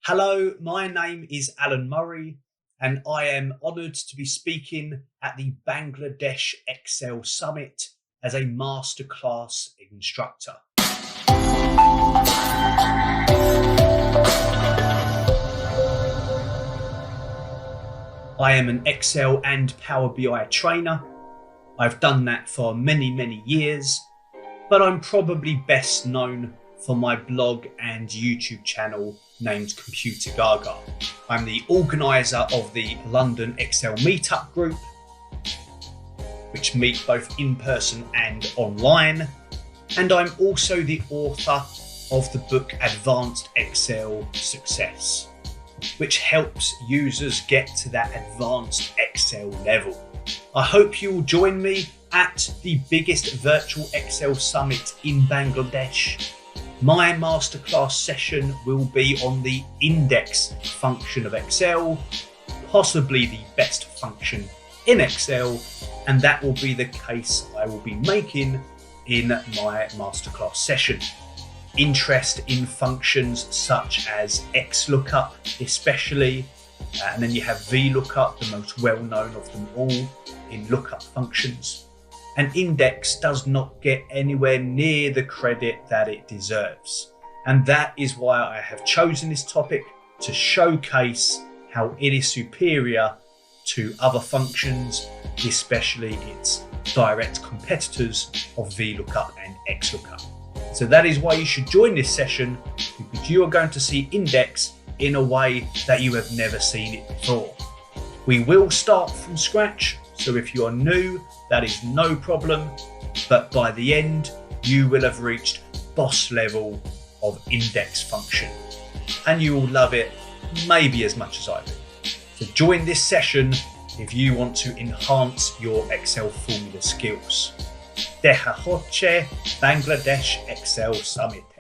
Hello, my name is Alan Murray and I am honoured to be speaking at the Bangladesh Excel Summit as a masterclass instructor. I am an Excel and Power BI trainer. I've done that for many years, but I'm probably best known for my blog and YouTube channel named Computergaga. I'm the organiser of the London Excel Meetup Group, which meet both in person and online. And I'm also the author of the book Advanced Excel Success, which helps users get to that advanced Excel level. I hope you will join me at the biggest virtual Excel summit in Bangladesh. My masterclass session will be on the index function of Excel, possibly the best function in Excel, and that will be the case I will be making in my masterclass session. Interest in functions such as XLOOKUP especially, and then you have VLOOKUP, the most well-known of them all in lookup functions. And index does not get anywhere near the credit that it deserves. And that is why I have chosen this topic to showcase how it is superior to other functions, especially its direct competitors of VLOOKUP and XLOOKUP. So that is why you should join this session, because you are going to see index in a way that you have never seen it before. We will start from scratch, so if you are new, that is no problem, but by the end, you will have reached boss level of index function, and you will love it maybe as much as I do. So join this session if you want to enhance your Excel formula skills. দেখা হচ্ছে Bangladesh Excel Summit.